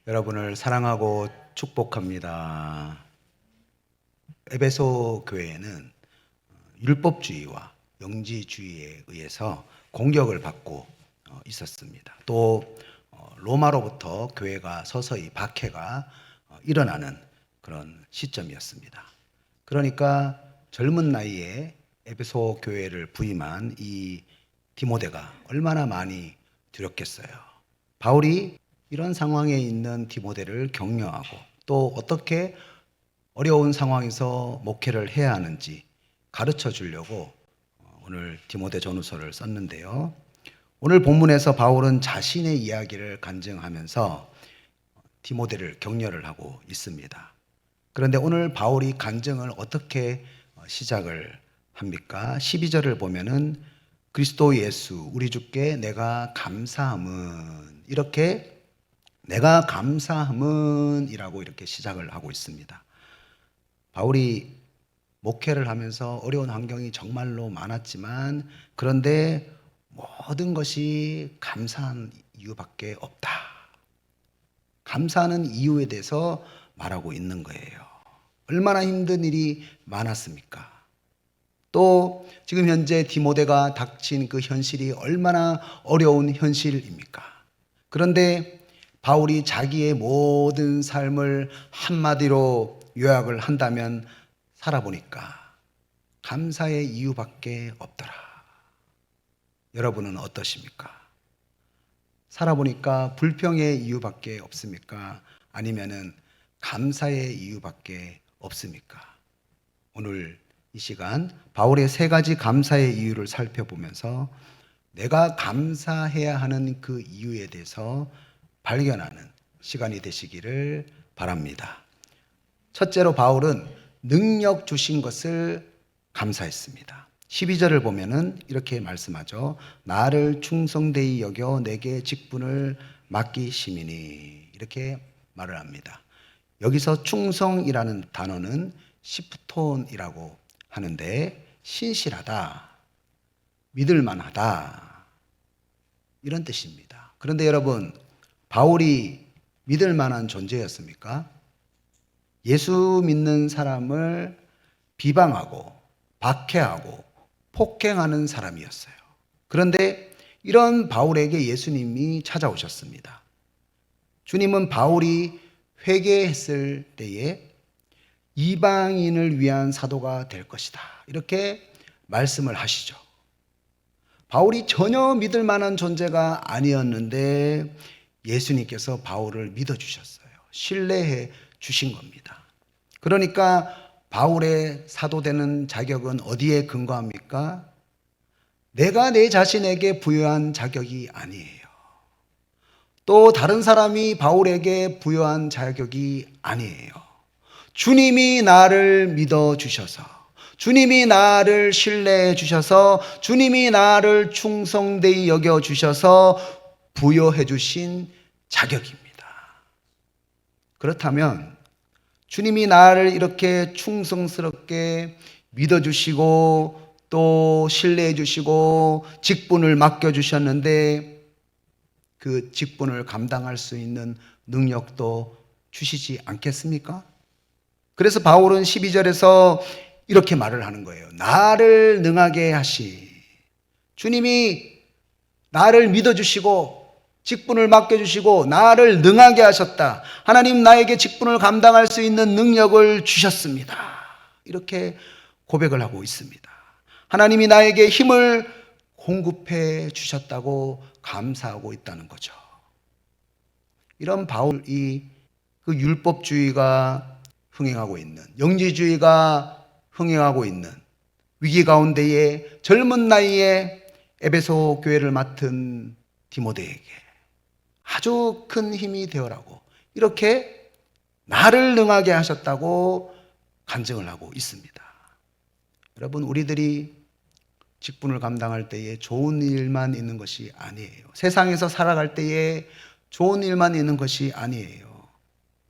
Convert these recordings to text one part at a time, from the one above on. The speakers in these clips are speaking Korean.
여러분을 사랑하고 축복합니다. 에베소 교회는 율법주의와 영지주의에 의해서 공격을 받고 있었습니다. 또 로마로부터 교회가 서서히 박해가 일어나는 그런 시점이었습니다. 그러니까 젊은 나이에 에베소 교회를 부임한 이 디모데가 얼마나 많이 두렵겠어요. 바울이 이런 상황에 있는 디모데를 격려하고 또 어떻게 어려운 상황에서 목회를 해야 하는지 가르쳐 주려고 오늘 디모데 전후서를 썼는데요. 오늘 본문에서 바울은 자신의 이야기를 간증하면서 디모데를 격려를 하고 있습니다. 그런데 오늘 바울이 간증을 어떻게 시작을 합니까? 12절을 보면은 그리스도 예수 우리 주께 내가 감사함은 이렇게 내가 감사함은 이라고 이렇게 시작을 하고 있습니다. 바울이 목회를 하면서 어려운 환경이 정말로 많았지만 그런데 모든 것이 감사한 이유밖에 없다. 감사하는 이유에 대해서 말하고 있는 거예요. 얼마나 힘든 일이 많았습니까? 또 지금 현재 디모데가 닥친 그 현실이 얼마나 어려운 현실입니까? 그런데 바울이 자기의 모든 삶을 한마디로 요약을 한다면 살아보니까 감사의 이유밖에 없더라. 여러분은 어떠십니까? 살아보니까 불평의 이유밖에 없습니까? 아니면은 감사의 이유밖에 없습니까? 오늘 이 시간 바울의 세 가지 감사의 이유를 살펴보면서 내가 감사해야 하는 그 이유에 대해서 발견하는 시간이 되시기를 바랍니다. 첫째로 바울은 능력 주신 것을 감사했습니다. 12절을 보면은 이렇게 말씀하죠. 나를 충성되이 여겨 내게 직분을 맡기심이니 이렇게 말을 합니다. 여기서 충성이라는 단어는 시프톤이라고 하는데 신실하다, 믿을만하다 이런 뜻입니다. 그런데 여러분 바울이 믿을 만한 존재였습니까? 예수 믿는 사람을 비방하고 박해하고 폭행하는 사람이었어요. 그런데 이런 바울에게 예수님이 찾아오셨습니다. 주님은 바울이 회개했을 때에 이방인을 위한 사도가 될 것이다. 이렇게 말씀을 하시죠. 바울이 전혀 믿을 만한 존재가 아니었는데 예수님께서 바울을 믿어주셨어요. 신뢰해 주신 겁니다. 그러니까 바울의 사도되는 자격은 어디에 근거합니까? 내가 내 자신에게 부여한 자격이 아니에요. 또 다른 사람이 바울에게 부여한 자격이 아니에요. 주님이 나를 믿어주셔서 주님이 나를 신뢰해 주셔서 주님이 나를 충성되이 여겨주셔서 부여해 주신 자격입니다. 그렇다면 주님이 나를 이렇게 충성스럽게 믿어주시고 또 신뢰해 주시고 직분을 맡겨주셨는데 그 직분을 감당할 수 있는 능력도 주시지 않겠습니까? 그래서 바울은 12절에서 이렇게 말을 하는 거예요. 나를 능하게 하시. 주님이 나를 믿어주시고 직분을 맡겨주시고 나를 능하게 하셨다. 하나님 나에게 직분을 감당할 수 있는 능력을 주셨습니다. 이렇게 고백을 하고 있습니다. 하나님이 나에게 힘을 공급해 주셨다고 감사하고 있다는 거죠. 이런 바울이 그 율법주의가 흥행하고 있는 영지주의가 흥행하고 있는 위기 가운데에 젊은 나이에 에베소 교회를 맡은 디모데에게 아주 큰 힘이 되어라고 이렇게 나를 능하게 하셨다고 간증을 하고 있습니다. 여러분 우리들이 직분을 감당할 때에 좋은 일만 있는 것이 아니에요. 세상에서 살아갈 때에 좋은 일만 있는 것이 아니에요.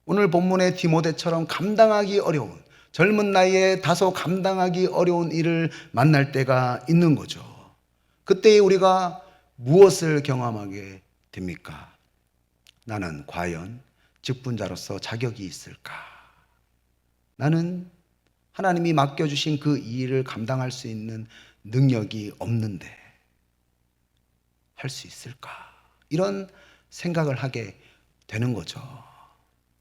오늘 본문의 디모데처럼 감당하기 어려운 젊은 나이에 다소 감당하기 어려운 일을 만날 때가 있는 거죠. 그때 우리가 무엇을 경험하게 됩니까? 나는 과연 직분자로서 자격이 있을까? 나는 하나님이 맡겨주신 그 일을 감당할 수 있는 능력이 없는데 할 수 있을까? 이런 생각을 하게 되는 거죠.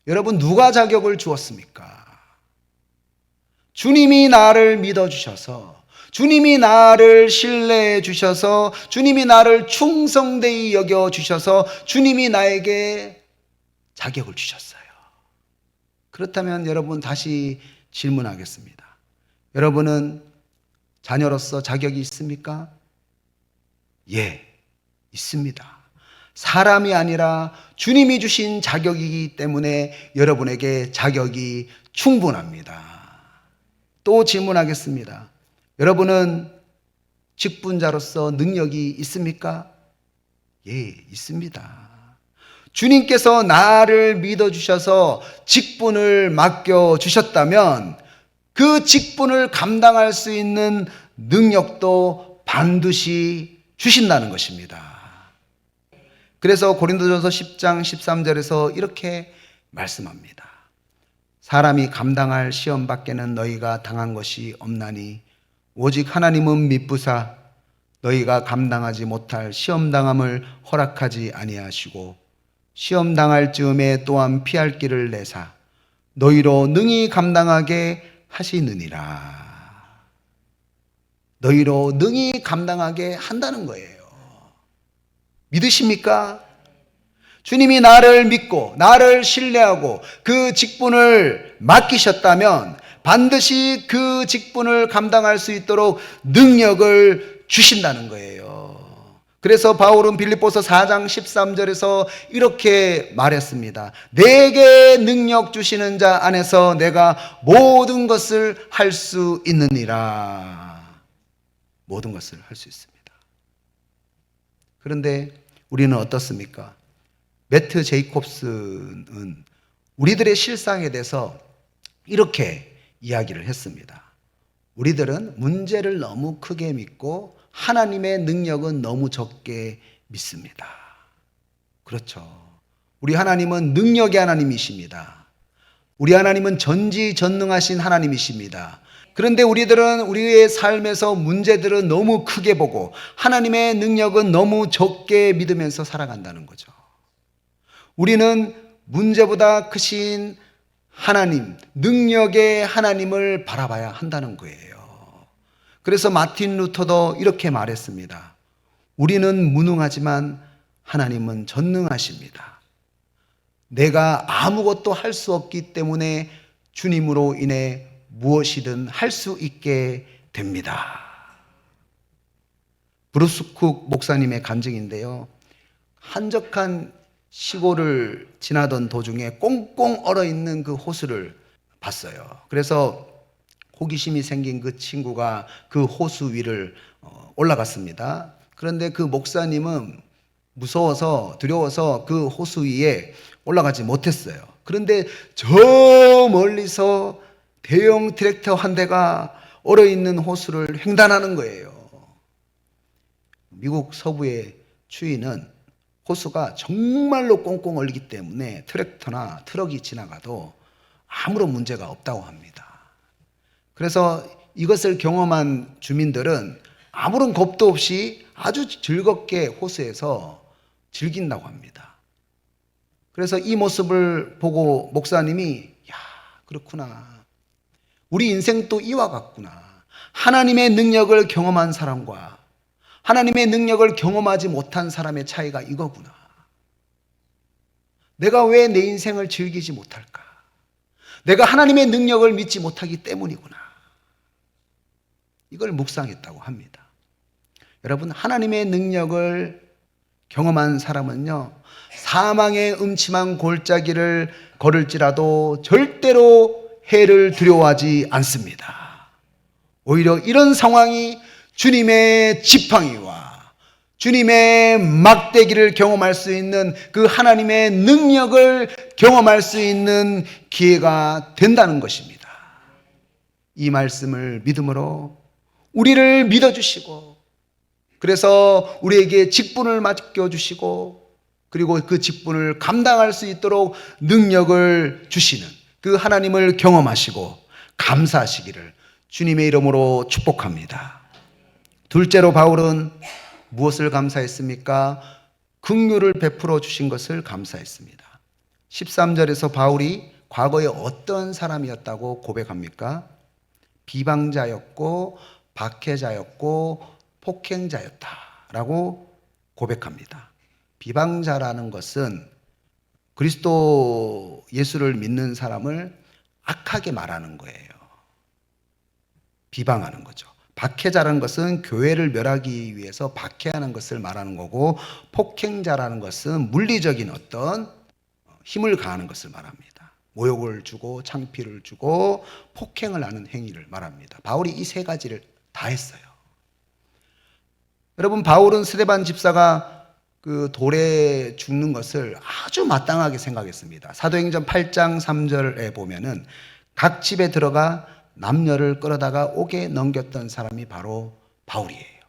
여러분, 누가 자격을 주었습니까? 주님이 나를 믿어주셔서, 주님이 나를 신뢰해 주셔서, 주님이 나를 충성되이 여겨주셔서 주님이 나에게 자격을 주셨어요. 그렇다면 여러분, 다시 질문하겠습니다. 여러분은 자녀로서 자격이 있습니까? 예, 있습니다. 사람이 아니라 주님이 주신 자격이기 때문에 여러분에게 자격이 충분합니다. 또 질문하겠습니다. 여러분은 직분자로서 능력이 있습니까? 예, 있습니다. 주님께서 나를 믿어주셔서 직분을 맡겨주셨다면 그 직분을 감당할 수 있는 능력도 반드시 주신다는 것입니다. 그래서 고린도전서 10장 13절에서 이렇게 말씀합니다. 사람이 감당할 시험 밖에는 너희가 당한 것이 없나니 오직 하나님은 미쁘사 너희가 감당하지 못할 시험당함을 허락하지 아니하시고 시험당할 즈음에 또한 피할 길을 내사 너희로 능히 감당하게 하시느니라. 너희로 능히 감당하게 한다는 거예요. 믿으십니까? 주님이 나를 믿고 나를 신뢰하고 그 직분을 맡기셨다면 반드시 그 직분을 감당할 수 있도록 능력을 주신다는 거예요. 그래서 바울은 빌립보서 4장 13절에서 이렇게 말했습니다. 내게 능력 주시는 자 안에서 내가 모든 것을 할 수 있느니라. 모든 것을 할 수 있습니다. 그런데 우리는 어떻습니까? 매트 제이콥스는 우리들의 실상에 대해서 이렇게 이야기를 했습니다. 우리들은 문제를 너무 크게 믿고 하나님의 능력은 너무 적게 믿습니다. 그렇죠. 우리 하나님은 능력의 하나님이십니다. 우리 하나님은 전지전능하신 하나님이십니다. 그런데 우리들은 우리의 삶에서 문제들은 너무 크게 보고 하나님의 능력은 너무 적게 믿으면서 살아간다는 거죠. 우리는 문제보다 크신 하나님, 능력의 하나님을 바라봐야 한다는 거예요. 그래서 마틴 루터도 이렇게 말했습니다. 우리는 무능하지만 하나님은 전능하십니다. 내가 아무것도 할 수 없기 때문에 주님으로 인해 무엇이든 할 수 있게 됩니다. 브루스 쿡 목사님의 간증인데요. 한적한 시골을 지나던 도중에 꽁꽁 얼어있는 그 호수를 봤어요. 그래서 호기심이 생긴 그 친구가 그 호수 위를 올라갔습니다. 그런데 그 목사님은 무서워서 두려워서 그 호수 위에 올라가지 못했어요. 그런데 저 멀리서 대형 트랙터 한 대가 얼어있는 호수를 횡단하는 거예요. 미국 서부의 추위는 호수가 정말로 꽁꽁 얼기 때문에 트랙터나 트럭이 지나가도 아무런 문제가 없다고 합니다. 그래서 이것을 경험한 주민들은 아무런 겁도 없이 아주 즐겁게 호수에서 즐긴다고 합니다. 그래서 이 모습을 보고 목사님이 야, 그렇구나. 우리 인생도 이와 같구나. 하나님의 능력을 경험한 사람과 하나님의 능력을 경험하지 못한 사람의 차이가 이거구나. 내가 왜 내 인생을 즐기지 못할까? 내가 하나님의 능력을 믿지 못하기 때문이구나. 이걸 묵상했다고 합니다. 여러분, 하나님의 능력을 경험한 사람은요, 사망의 음침한 골짜기를 걸을지라도 절대로 해를 두려워하지 않습니다. 오히려 이런 상황이 주님의 지팡이와 주님의 막대기를 경험할 수 있는 그 하나님의 능력을 경험할 수 있는 기회가 된다는 것입니다. 이 말씀을 믿음으로 우리를 믿어주시고 그래서 우리에게 직분을 맡겨주시고 그리고 그 직분을 감당할 수 있도록 능력을 주시는 그 하나님을 경험하시고 감사하시기를 주님의 이름으로 축복합니다. 둘째로 바울은 무엇을 감사했습니까? 긍휼을 베풀어 주신 것을 감사했습니다. 13절에서 바울이 과거에 어떤 사람이었다고 고백합니까? 비방자였고 박해자였고 폭행자였다라고 고백합니다. 비방자라는 것은 그리스도 예수를 믿는 사람을 악하게 말하는 거예요. 비방하는 거죠. 박해자라는 것은 교회를 멸하기 위해서 박해하는 것을 말하는 거고, 폭행자라는 것은 물리적인 어떤 힘을 가하는 것을 말합니다. 모욕을 주고 창피를 주고 폭행을 하는 행위를 말합니다. 바울이 이 세 가지를 다 했어요. 여러분, 바울은 스데반 집사가 그 돌에 죽는 것을 아주 마땅하게 생각했습니다. 사도행전 8장 3절에 보면은 각 집에 들어가 남녀를 끌어다가 옥에 넘겼던 사람이 바로 바울이에요.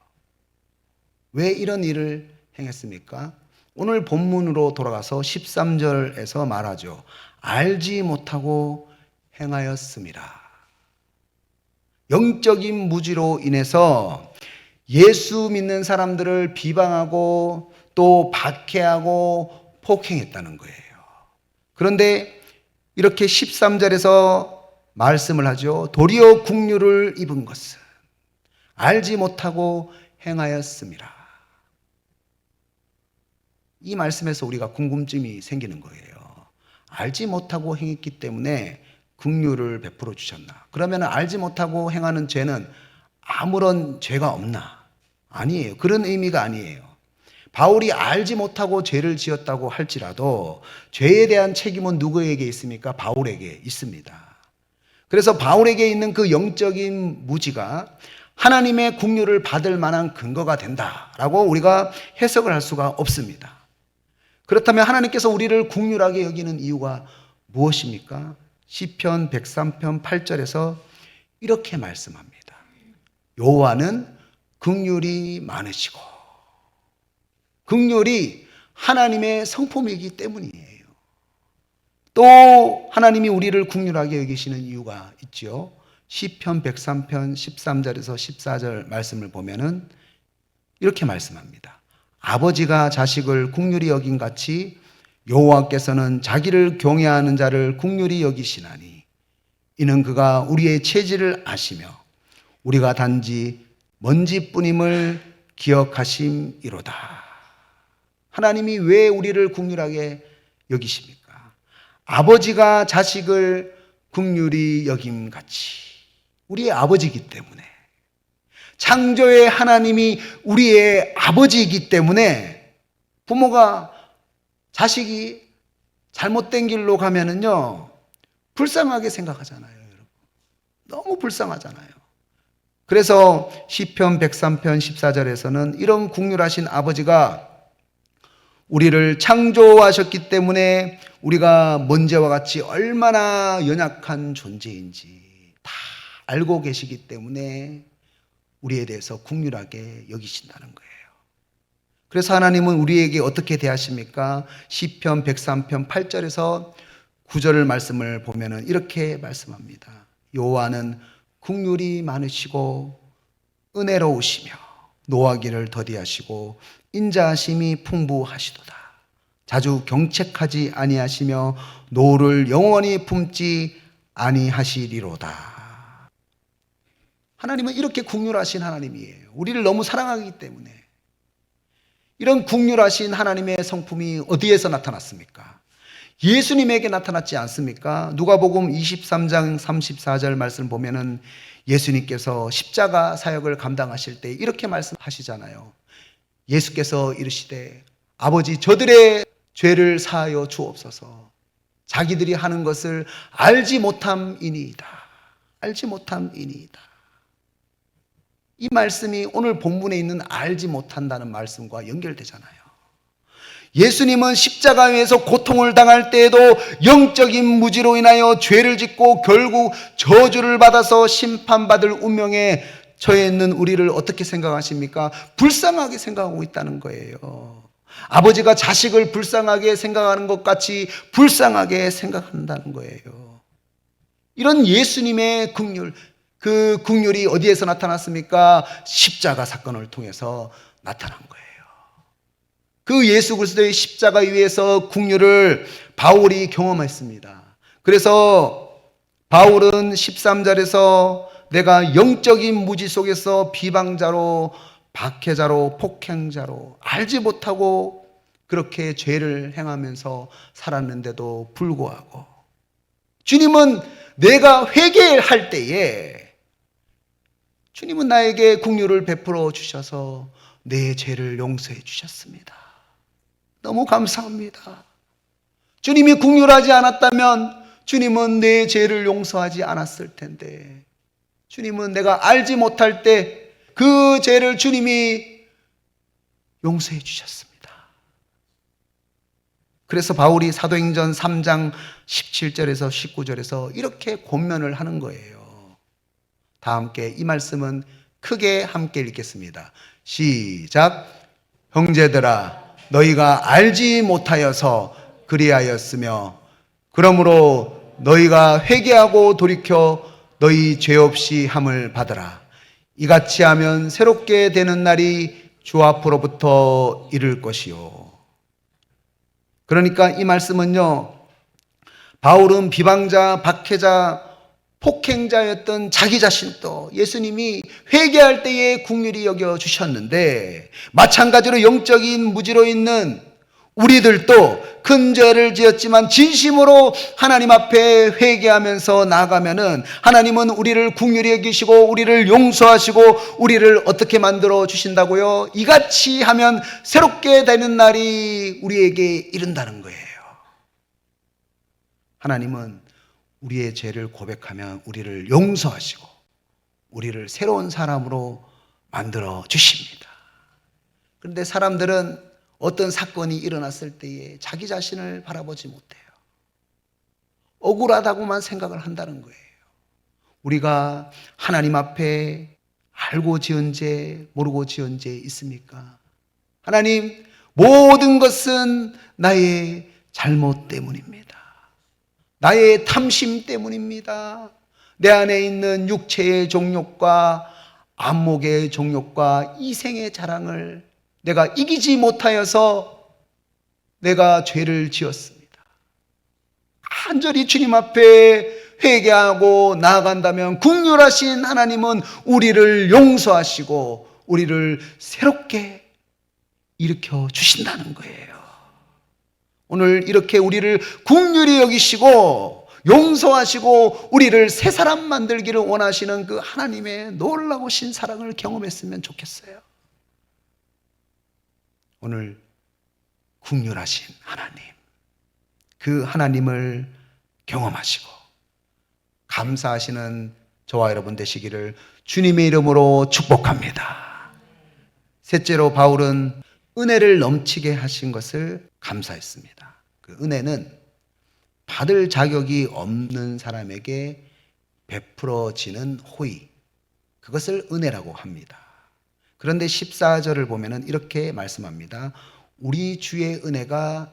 왜 이런 일을 행했습니까? 오늘 본문으로 돌아가서 13절에서 말하죠. 알지 못하고 행하였습니다. 영적인 무지로 인해서 예수 믿는 사람들을 비방하고 또 박해하고 폭행했다는 거예요. 그런데 이렇게 13절에서 말씀을 하죠. 도리어 국류를 입은 것은 알지 못하고 행하였습니다. 이 말씀에서 우리가 궁금증이 생기는 거예요. 알지 못하고 행했기 때문에 긍휼을 베풀어 주셨나? 그러면 알지 못하고 행하는 죄는 아무런 죄가 없나? 아니에요. 그런 의미가 아니에요. 바울이 알지 못하고 죄를 지었다고 할지라도 죄에 대한 책임은 누구에게 있습니까? 바울에게 있습니다. 그래서 바울에게 있는 그 영적인 무지가 하나님의 긍휼을 받을 만한 근거가 된다라고 우리가 해석을 할 수가 없습니다. 그렇다면 하나님께서 우리를 긍휼하게 여기는 이유가 무엇입니까? 시편 103편 8절에서 이렇게 말씀합니다. 여호와는 긍휼이 많으시고, 긍휼이 하나님의 성품이기 때문이에요. 또 하나님이 우리를 긍휼하게 여기시는 이유가 있죠. 시편 103편 13절에서 14절 말씀을 보면은 이렇게 말씀합니다. 아버지가 자식을 긍휼히 여긴 같이 여호와께서는 자기를 경외하는 자를 긍휼히 여기시나니 이는 그가 우리의 체질을 아시며 우리가 단지 먼지뿐임을 기억하심이로다. 하나님이 왜 우리를 긍휼하게 여기십니까? 아버지가 자식을 긍휼히 여김같이 우리의 아버지이기 때문에, 창조의 하나님이 우리의 아버지이기 때문에 부모가 자식이 잘못된 길로 가면은요 불쌍하게 생각하잖아요. 여러분, 너무 불쌍하잖아요. 그래서 시편 103편 14절에서는 이런 긍휼하신 아버지가 우리를 창조하셨기 때문에 우리가 먼지와 같이 얼마나 연약한 존재인지 다 알고 계시기 때문에 우리에 대해서 긍휼하게 여기신다는 거예요. 그래서 하나님은 우리에게 어떻게 대하십니까? 시편 103편 8절에서 9절 말씀을 보면은 이렇게 말씀합니다. 여호와는 긍휼이 많으시고 은혜로우시며 노하기를 더디하시고 인자하심이 풍부하시도다. 자주 경책하지 아니하시며 노를 영원히 품지 아니하시리로다. 하나님은 이렇게 긍휼하신 하나님이에요. 우리를 너무 사랑하기 때문에. 이런 긍휼하신 하나님의 성품이 어디에서 나타났습니까? 예수님에게 나타났지 않습니까? 누가복음 23장 34절 말씀 보면은 예수님께서 십자가 사역을 감당하실 때 이렇게 말씀하시잖아요. 예수께서 이르시되 아버지 저들의 죄를 사하여 주옵소서. 자기들이 하는 것을 알지 못함이니이다. 알지 못함이니이다. 이 말씀이 오늘 본문에 있는 알지 못한다는 말씀과 연결되잖아요. 예수님은 십자가 위에서 고통을 당할 때에도 영적인 무지로 인하여 죄를 짓고 결국 저주를 받아서 심판받을 운명에 처해 있는 우리를 어떻게 생각하십니까? 불쌍하게 생각하고 있다는 거예요. 아버지가 자식을 불쌍하게 생각하는 것 같이 불쌍하게 생각한다는 거예요. 이런 예수님의 긍휼, 그 긍휼이 어디에서 나타났습니까? 십자가 사건을 통해서 나타난 거예요. 그 예수 그리스도의 십자가 위에서 긍휼을 바울이 경험했습니다. 그래서 바울은 13절에서 내가 영적인 무지 속에서 비방자로, 박해자로, 폭행자로 알지 못하고 그렇게 죄를 행하면서 살았는데도 불구하고 주님은 내가 회개할 때에 주님은 나에게 긍휼을 베풀어 주셔서 내 죄를 용서해 주셨습니다. 너무 감사합니다. 주님이 긍휼하지 않았다면 주님은 내 죄를 용서하지 않았을 텐데, 주님은 내가 알지 못할 때 그 죄를 주님이 용서해 주셨습니다. 그래서 바울이 사도행전 3장 17절에서 19절에서 이렇게 권면을 하는 거예요. 다 함께 이 말씀은 크게 함께 읽겠습니다. 시작. 형제들아, 너희가 알지 못하여서 그리하였으며 그러므로 너희가 회개하고 돌이켜 너희 죄 없이 함을 받으라. 이같이 하면 새롭게 되는 날이 주 앞으로부터 이를 것이요. 그러니까 이 말씀은요, 바울은 비방자, 박해자, 폭행자였던 자기 자신도 예수님이 회개할 때에 긍휼히 여겨 주셨는데, 마찬가지로 영적인 무지로 있는 우리들도 큰 죄를 지었지만 진심으로 하나님 앞에 회개하면서 나아가면은 하나님은 우리를 긍휼히 여기시고 우리를 용서하시고 우리를 어떻게 만들어 주신다고요? 이같이 하면 새롭게 되는 날이 우리에게 이른다는 거예요. 하나님은 우리의 죄를 고백하면 우리를 용서하시고 우리를 새로운 사람으로 만들어 주십니다. 그런데 사람들은 어떤 사건이 일어났을 때에 자기 자신을 바라보지 못해요. 억울하다고만 생각을 한다는 거예요. 우리가 하나님 앞에 알고 지은 죄, 모르고 지은 죄 있습니까? 하나님, 모든 것은 나의 잘못 때문입니다. 나의 탐심 때문입니다. 내 안에 있는 육체의 정욕과 안목의 정욕과 이생의 자랑을 내가 이기지 못하여서 내가 죄를 지었습니다. 간절히 주님 앞에 회개하고 나아간다면 긍휼하신 하나님은 우리를 용서하시고 우리를 새롭게 일으켜 주신다는 거예요. 오늘 이렇게 우리를 긍휼히 여기시고 용서하시고 우리를 새 사람 만들기를 원하시는 그 하나님의 놀라우신 사랑을 경험했으면 좋겠어요. 오늘 긍휼하신 하나님, 그 하나님을 경험하시고 감사하시는 저와 여러분 되시기를 주님의 이름으로 축복합니다. 셋째로 바울은 은혜를 넘치게 하신 것을 감사했습니다. 그 은혜는 받을 자격이 없는 사람에게 베풀어지는 호의, 그것을 은혜라고 합니다. 그런데 14절을 보면은 이렇게 말씀합니다. 우리 주의 은혜가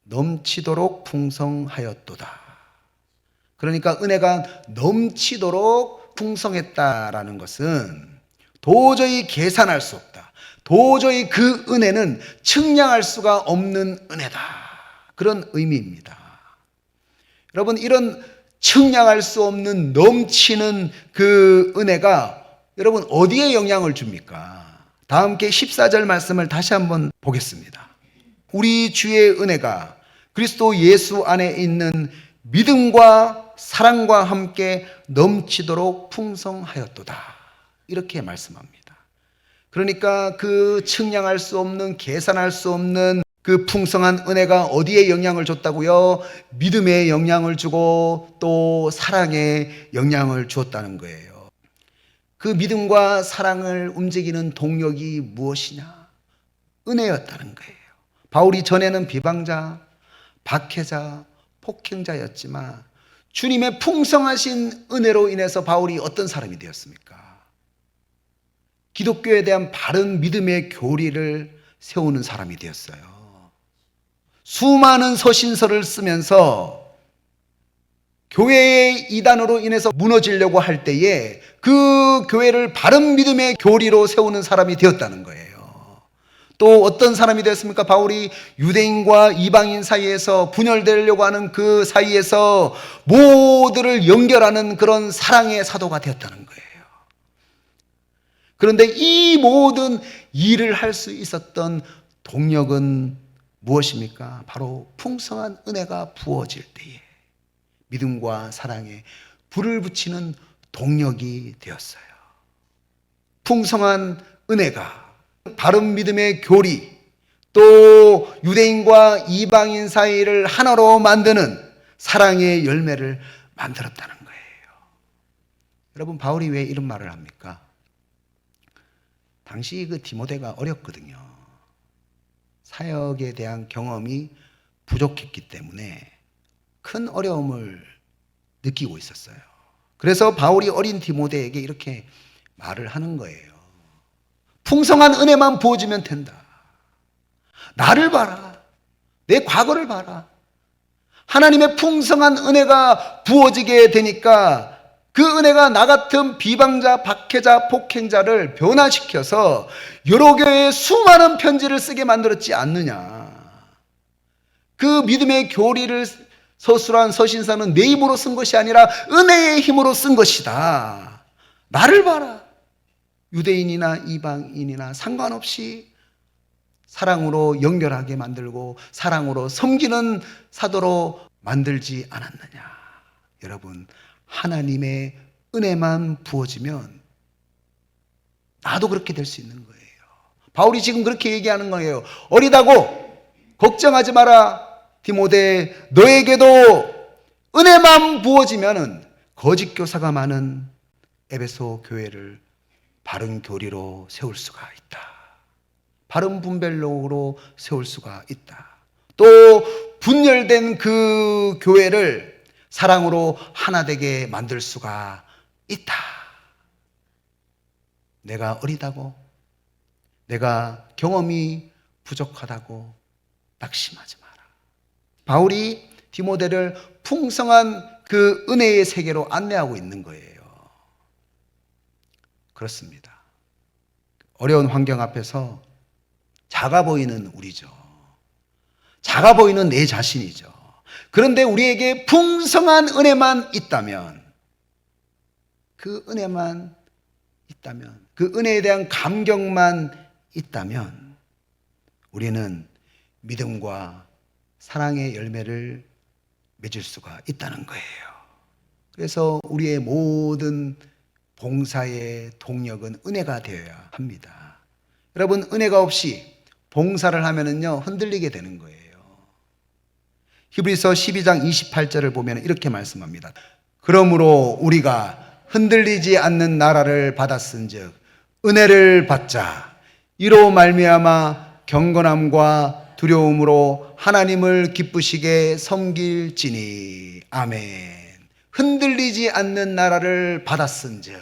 넘치도록 풍성하였도다. 그러니까 은혜가 넘치도록 풍성했다라는 것은 도저히 계산할 수 없다. 도저히 그 은혜는 측량할 수가 없는 은혜다. 그런 의미입니다. 여러분, 이런 측량할 수 없는 넘치는 그 은혜가 여러분 어디에 영향을 줍니까? 다 함께 14절 말씀을 다시 한번 보겠습니다. 우리 주의 은혜가 그리스도 예수 안에 있는 믿음과 사랑과 함께 넘치도록 풍성하였도다. 이렇게 말씀합니다. 그러니까 그 측량할 수 없는, 계산할 수 없는 그 풍성한 은혜가 어디에 영향을 줬다고요? 믿음에 영향을 주고 또 사랑에 영향을 주었다는 거예요. 그 믿음과 사랑을 움직이는 동력이 무엇이냐? 은혜였다는 거예요. 바울이 전에는 비방자, 박해자, 폭행자였지만 주님의 풍성하신 은혜로 인해서 바울이 어떤 사람이 되었습니까? 기독교에 대한 바른 믿음의 교리를 세우는 사람이 되었어요. 수많은 서신서를 쓰면서 교회의 이단으로 인해서 무너지려고 할 때에 그 교회를 바른 믿음의 교리로 세우는 사람이 되었다는 거예요. 또 어떤 사람이 되었습니까? 바울이 유대인과 이방인 사이에서 분열되려고 하는 그 사이에서 모두를 연결하는 그런 사랑의 사도가 되었다는 거예요. 그런데 이 모든 일을 할 수 있었던 동력은 무엇입니까? 바로 풍성한 은혜가 부어질 때에 믿음과 사랑에 불을 붙이는 동력이 되었어요. 풍성한 은혜가 바른 믿음의 교리, 또 유대인과 이방인 사이를 하나로 만드는 사랑의 열매를 만들었다는 거예요. 여러분, 바울이 왜 이런 말을 합니까? 당시 그 디모데가 어렸거든요. 사역에 대한 경험이 부족했기 때문에 큰 어려움을 느끼고 있었어요. 그래서 바울이 어린 디모데에게 이렇게 말을 하는 거예요. 풍성한 은혜만 부어지면 된다. 나를 봐라. 내 과거를 봐라. 하나님의 풍성한 은혜가 부어지게 되니까 그 은혜가 나 같은 비방자, 박해자, 폭행자를 변화시켜서 여러 교회에 수많은 편지를 쓰게 만들었지 않느냐. 그 믿음의 교리를 서술한 서신서는 내 힘으로 쓴 것이 아니라 은혜의 힘으로 쓴 것이다. 나를 봐라. 유대인이나 이방인이나 상관없이 사랑으로 연결하게 만들고 사랑으로 섬기는 사도로 만들지 않았느냐. 여러분, 하나님의 은혜만 부어지면 나도 그렇게 될 수 있는 거예요. 바울이 지금 그렇게 얘기하는 거예요. 어리다고 걱정하지 마라. 디모데, 너에게도 은혜만 부어지면 거짓 교사가 많은 에베소 교회를 바른 교리로 세울 수가 있다. 바른 분별력으로 세울 수가 있다. 또 분열된 그 교회를 사랑으로 하나 되게 만들 수가 있다. 내가 어리다고, 내가 경험이 부족하다고 낙심하지 마라. 바울이 디모데를 풍성한 그 은혜의 세계로 안내하고 있는 거예요. 그렇습니다. 어려운 환경 앞에서 작아 보이는 우리죠. 작아 보이는 내 자신이죠. 그런데 우리에게 풍성한 은혜만 있다면, 그 은혜만 있다면, 그 은혜에 대한 감격만 있다면 우리는 믿음과 사랑의 열매를 맺을 수가 있다는 거예요. 그래서 우리의 모든 봉사의 동력은 은혜가 되어야 합니다. 여러분, 은혜가 없이 봉사를 하면은요, 흔들리게 되는 거예요. 히브리서 12장 28절을 보면 이렇게 말씀합니다. 그러므로 우리가 흔들리지 않는 나라를 받았은즉 은혜를 받자. 이로 말미암아 경건함과 두려움으로 하나님을 기쁘시게 섬길지니. 아멘. 흔들리지 않는 나라를 받았은즉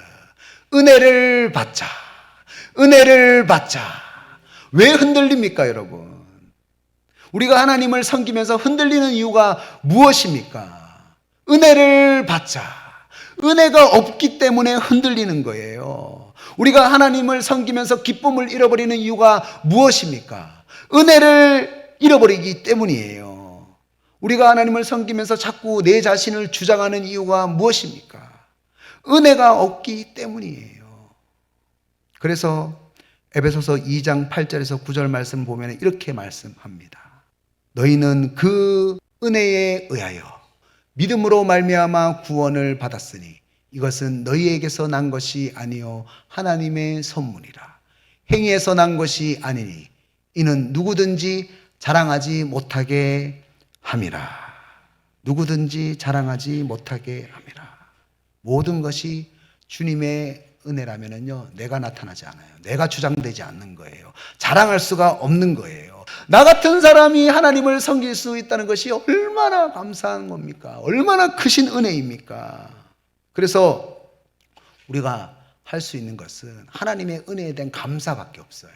은혜를 받자. 은혜를 받자. 왜 흔들립니까, 여러분? 우리가 하나님을 섬기면서 흔들리는 이유가 무엇입니까? 은혜를 받자. 은혜가 없기 때문에 흔들리는 거예요. 우리가 하나님을 섬기면서 기쁨을 잃어버리는 이유가 무엇입니까? 은혜를 잃어버리기 때문이에요. 우리가 하나님을 섬기면서 자꾸 내 자신을 주장하는 이유가 무엇입니까? 은혜가 없기 때문이에요. 그래서 에베소서 2장 8절에서 9절 말씀 보면 이렇게 말씀합니다. 너희는 그 은혜에 의하여 믿음으로 말미암아 구원을 받았으니 이것은 너희에게서 난 것이 아니요 하나님의 선물이라. 행위에서 난 것이 아니니 이는 누구든지 자랑하지 못하게 함이라. 누구든지 자랑하지 못하게 함이라. 모든 것이 주님의 은혜라면요, 내가 나타나지 않아요. 내가 주장되지 않는 거예요. 자랑할 수가 없는 거예요. 나 같은 사람이 하나님을 섬길 수 있다는 것이 얼마나 감사한 겁니까? 얼마나 크신 은혜입니까? 그래서 우리가 할 수 있는 것은 하나님의 은혜에 대한 감사밖에 없어요.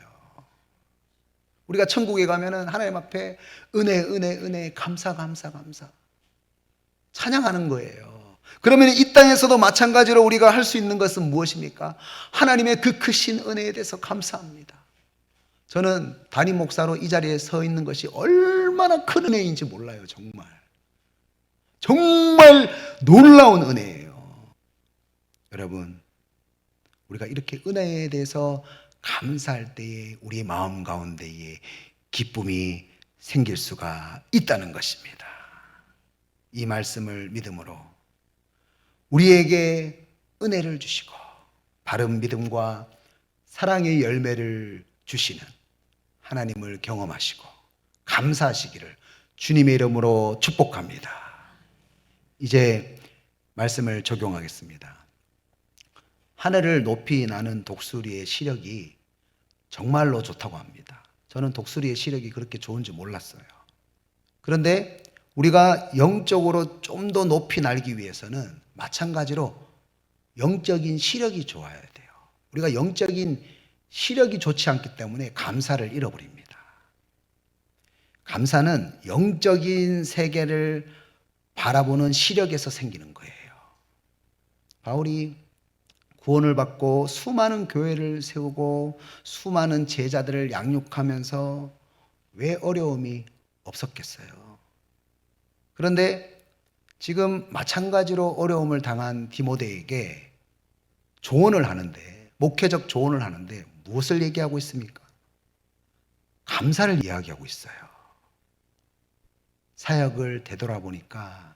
우리가 천국에 가면은 하나님 앞에 은혜, 은혜, 은혜, 감사, 감사, 감사. 찬양하는 거예요. 그러면 이 땅에서도 마찬가지로 우리가 할 수 있는 것은 무엇입니까? 하나님의 그 크신 은혜에 대해서 감사합니다. 저는 담임 목사로 이 자리에 서 있는 것이 얼마나 큰 은혜인지 몰라요. 정말. 정말 놀라운 은혜예요. 여러분, 우리가 이렇게 은혜에 대해서 감사할 때에 우리 마음 가운데에 기쁨이 생길 수가 있다는 것입니다. 이 말씀을 믿음으로 우리에게 은혜를 주시고 바른 믿음과 사랑의 열매를 주시는 하나님을 경험하시고 감사하시기를 주님의 이름으로 축복합니다. 이제 말씀을 적용하겠습니다. 하늘을 높이 나는 독수리의 시력이 정말로 좋다고 합니다. 저는 독수리의 시력이 그렇게 좋은지 몰랐어요. 그런데 우리가 영적으로 좀 더 높이 날기 위해서는 마찬가지로 영적인 시력이 좋아야 돼요. 우리가 영적인 시력이 좋지 않기 때문에 감사를 잃어버립니다. 감사는 영적인 세계를 바라보는 시력에서 생기는 거예요. 바울이 구원을 받고 수많은 교회를 세우고 수많은 제자들을 양육하면서 왜 어려움이 없었겠어요? 그런데 지금 마찬가지로 어려움을 당한 디모데에게 조언을 하는데, 목회적 조언을 하는데 무엇을 얘기하고 있습니까? 감사를 이야기하고 있어요. 사역을 되돌아보니까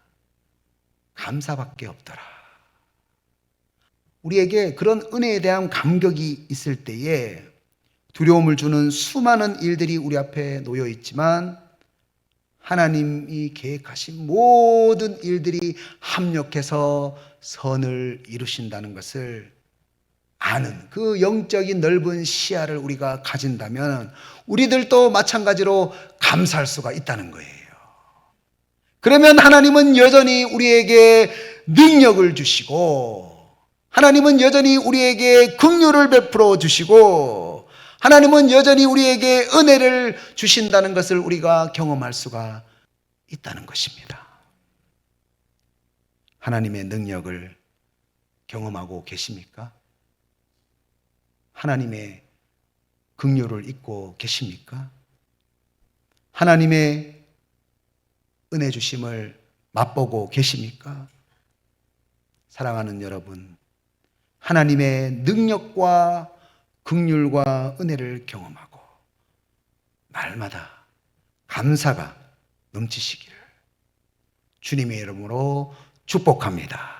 감사밖에 없더라. 우리에게 그런 은혜에 대한 감격이 있을 때에 두려움을 주는 수많은 일들이 우리 앞에 놓여 있지만 하나님이 계획하신 모든 일들이 합력해서 선을 이루신다는 것을 아는 그 영적인 넓은 시야를 우리가 가진다면 우리들도 마찬가지로 감사할 수가 있다는 거예요. 그러면 하나님은 여전히 우리에게 능력을 주시고 하나님은 여전히 우리에게 긍휼을 베풀어 주시고 하나님은 여전히 우리에게 은혜를 주신다는 것을 우리가 경험할 수가 있다는 것입니다. 하나님의 능력을 경험하고 계십니까? 하나님의 긍휼을 잊고 계십니까? 하나님의 은혜 주심을 맛보고 계십니까? 사랑하는 여러분, 하나님의 능력과 긍휼과 은혜를 경험하고 날마다 감사가 넘치시기를 주님의 이름으로 축복합니다.